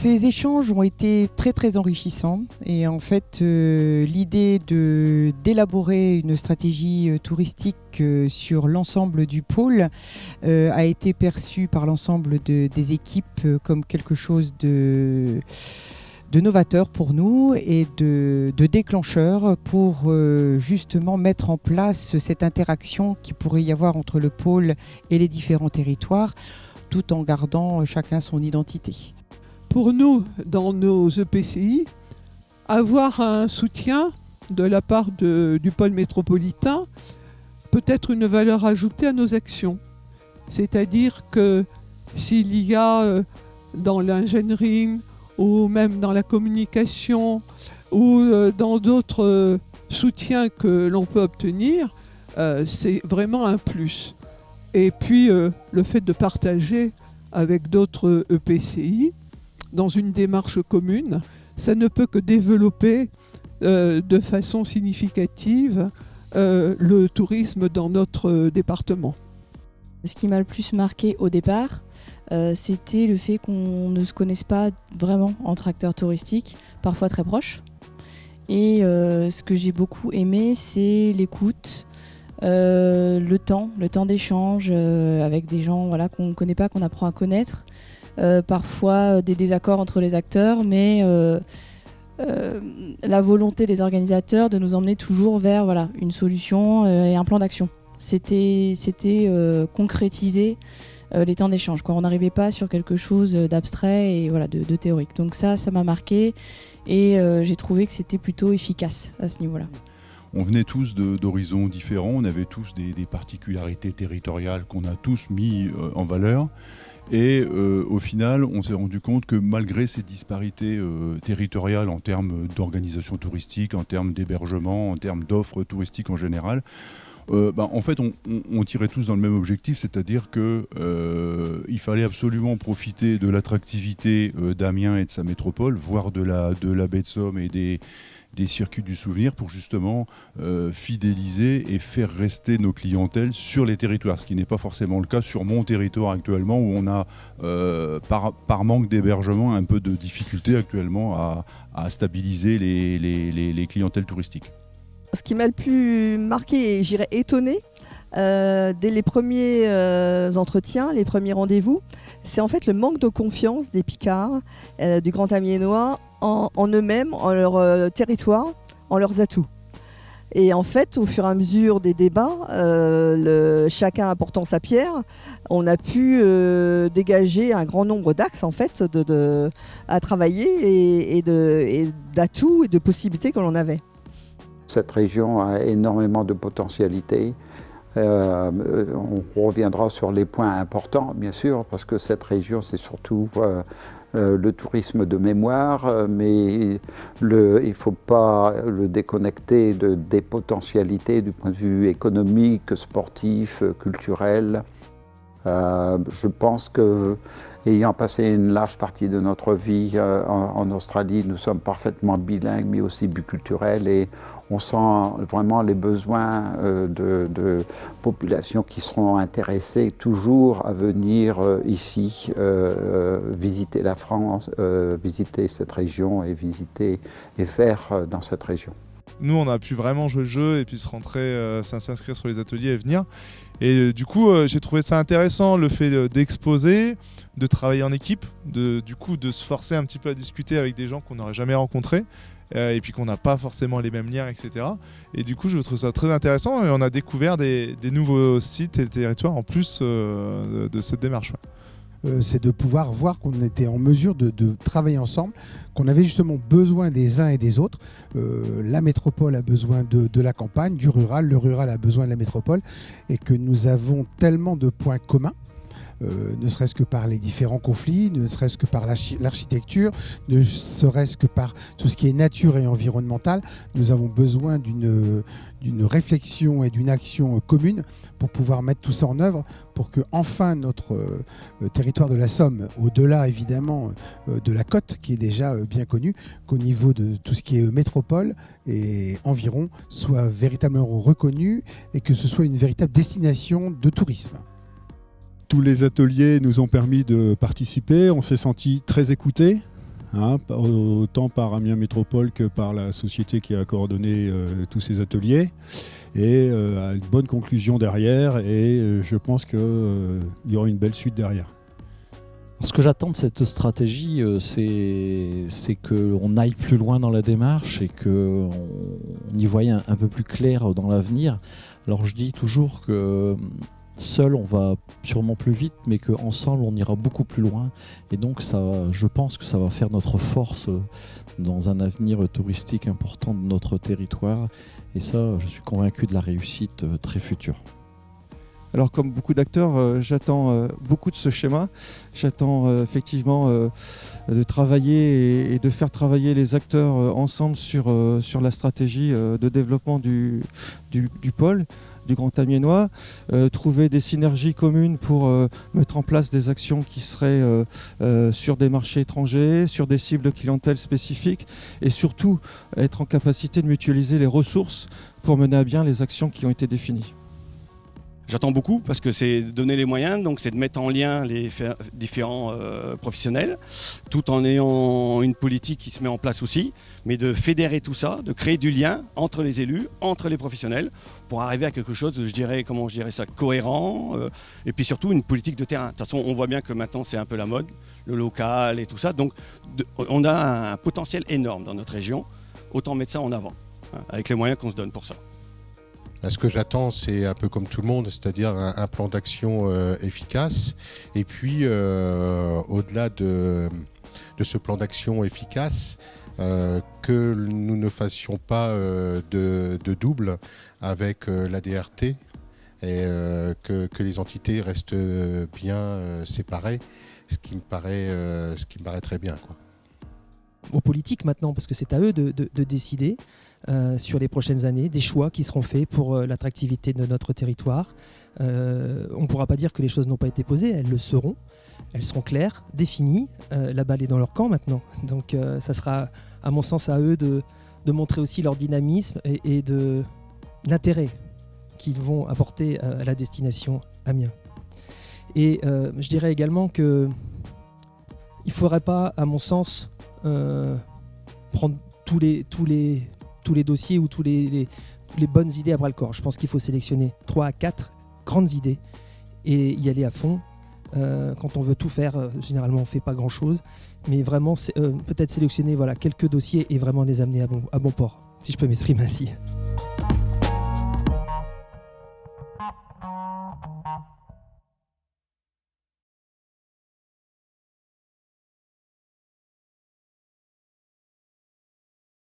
Ces échanges ont été très très enrichissants et en fait l'idée d'élaborer une stratégie touristique sur l'ensemble du pôle a été perçue par l'ensemble des équipes comme quelque chose de novateur pour nous et de déclencheur pour justement mettre en place cette interaction qui pourrait y avoir entre le pôle et les différents territoires tout en gardant chacun son identité. Pour nous, dans nos EPCI, avoir un soutien de la part du pôle métropolitain peut être une valeur ajoutée à nos actions. C'est-à-dire que s'il y a dans l'ingénierie ou même dans la communication ou dans d'autres soutiens que l'on peut obtenir, c'est vraiment un plus. Et puis le fait de partager avec d'autres EPCI dans une démarche commune, ça ne peut que développer de façon significative le tourisme dans notre département. Ce qui m'a le plus marqué au départ, c'était le fait qu'on ne se connaisse pas vraiment entre acteurs touristiques, parfois très proches. Et ce que j'ai beaucoup aimé, c'est l'écoute, le temps d'échange avec des gens qu'on ne connaît pas, qu'on apprend à connaître. Parfois des désaccords entre les acteurs, mais la volonté des organisateurs de nous emmener toujours vers une solution et un plan d'action. C'était concrétiser les temps d'échange. On n'arrivait pas sur quelque chose d'abstrait et de théorique. Donc ça m'a marqué et j'ai trouvé que c'était plutôt efficace à ce niveau-là. On venait tous d'horizons différents, on avait tous des particularités territoriales qu'on a tous mis en valeur. Et au final, on s'est rendu compte que malgré ces disparités territoriales en termes d'organisation touristique, en termes d'hébergement, en termes d'offres touristiques en général, en fait, on tirait tous dans le même objectif, c'est-à-dire qu'il fallait absolument profiter de l'attractivité d'Amiens et de sa métropole, voire de la baie de Somme et des circuits du souvenir pour justement fidéliser et faire rester nos clientèles sur les territoires, ce qui n'est pas forcément le cas sur mon territoire actuellement où on a par manque d'hébergement un peu de difficulté actuellement à stabiliser les clientèles touristiques. Ce qui m'a le plus marqué et j'irais étonné dès les premiers entretiens, les premiers rendez-vous, c'est en fait le manque de confiance des Picards, du Grand Amiénois en eux-mêmes, en leur territoire, en leurs atouts. Et en fait, au fur et à mesure des débats, chacun apportant sa pierre, on a pu dégager un grand nombre d'axes en fait, à travailler et d'atouts et de possibilités que l'on avait. Cette région a énormément de potentialités. On reviendra sur les points importants, bien sûr, parce que cette région, c'est surtout le tourisme de mémoire, mais il ne faut pas le déconnecter des potentialités du point de vue économique, sportif, culturel. Je pense que, ayant passé une large partie de notre vie en Australie, nous sommes parfaitement bilingues, mais aussi biculturels, et on sent vraiment les besoins de populations qui seront intéressées toujours à venir ici, visiter la France, visiter cette région et visiter et faire dans cette région. Nous, on a pu vraiment jouer le jeu et puis s'inscrire sur les ateliers et venir. Et du coup, j'ai trouvé ça intéressant, le fait d'exposer, de travailler en équipe, de se forcer un petit peu à discuter avec des gens qu'on n'aurait jamais rencontrés et puis qu'on n'a pas forcément les mêmes liens, etc. Et du coup, je trouve ça très intéressant et on a découvert des nouveaux sites et territoires en plus de cette démarche. C'est de pouvoir voir qu'on était en mesure de travailler ensemble, qu'on avait justement besoin des uns et des autres. La métropole a besoin de la campagne, du rural, le rural a besoin de la métropole, et que nous avons tellement de points communs, ne serait-ce que par les différents conflits, ne serait-ce que par l'architecture, ne serait-ce que par tout ce qui est nature et environnemental. Nous avons besoin d'une réflexion et d'une action commune pour pouvoir mettre tout ça en œuvre, pour que enfin notre territoire de la Somme, au-delà évidemment de la côte qui est déjà bien connue, qu'au niveau de tout ce qui est métropole et environ, soit véritablement reconnu et que ce soit une véritable destination de tourisme. Tous les ateliers nous ont permis de participer, on s'est senti très écoutés. autant par Amiens Métropole que par la société qui a coordonné tous ces ateliers. Et à une bonne conclusion derrière, et je pense qu'il y aura une belle suite derrière. Ce que j'attends de cette stratégie, c'est qu'on aille plus loin dans la démarche et qu'on y voie un peu plus clair dans l'avenir. Alors je dis toujours que seul on va sûrement plus vite, mais qu'ensemble on ira beaucoup plus loin. Et donc je pense que ça va faire notre force dans un avenir touristique important de notre territoire. Et ça, je suis convaincu de la réussite très future. Alors comme beaucoup d'acteurs, j'attends beaucoup de ce schéma. J'attends effectivement de travailler et de faire travailler les acteurs ensemble sur la stratégie de développement du pôle, du Grand Amiénois, trouver des synergies communes pour mettre en place des actions qui seraient sur des marchés étrangers, sur des cibles de clientèle spécifiques, et surtout être en capacité de mutualiser les ressources pour mener à bien les actions qui ont été définies. J'attends beaucoup parce que c'est donner les moyens, donc c'est de mettre en lien les différents professionnels, tout en ayant une politique qui se met en place aussi, mais de fédérer tout ça, de créer du lien entre les élus, entre les professionnels, pour arriver à quelque chose de, cohérent, et puis surtout une politique de terrain. De toute façon, on voit bien que maintenant c'est un peu la mode, le local et tout ça, donc on a un potentiel énorme dans notre région, autant mettre ça en avant, avec les moyens qu'on se donne pour ça. Ce que j'attends, c'est un peu comme tout le monde, c'est-à-dire un plan d'action efficace. Et puis, au-delà de ce plan d'action efficace, que nous ne fassions pas de double avec la DRT et que les entités restent bien séparées, ce qui me paraît très bien, quoi. Aux politiques maintenant, parce que c'est à eux de décider sur les prochaines années, des choix qui seront faits pour l'attractivité de notre territoire. On ne pourra pas dire que les choses n'ont pas été posées, elles le seront. Elles seront claires, définies. La balle est dans leur camp maintenant. Donc ça sera, à mon sens, à eux de montrer aussi leur dynamisme et de l'intérêt qu'ils vont apporter à la destination Amiens. Et je dirais également qu'il ne faudrait pas, à mon sens, prendre tous les dossiers ou toutes les bonnes idées à bras le corps. Je pense qu'il faut sélectionner 3 à 4 grandes idées et y aller à fond. Quand on veut tout faire, généralement on ne fait pas grand chose, mais vraiment peut-être sélectionner quelques dossiers et vraiment les amener à bon port, si je peux m'exprimer ainsi.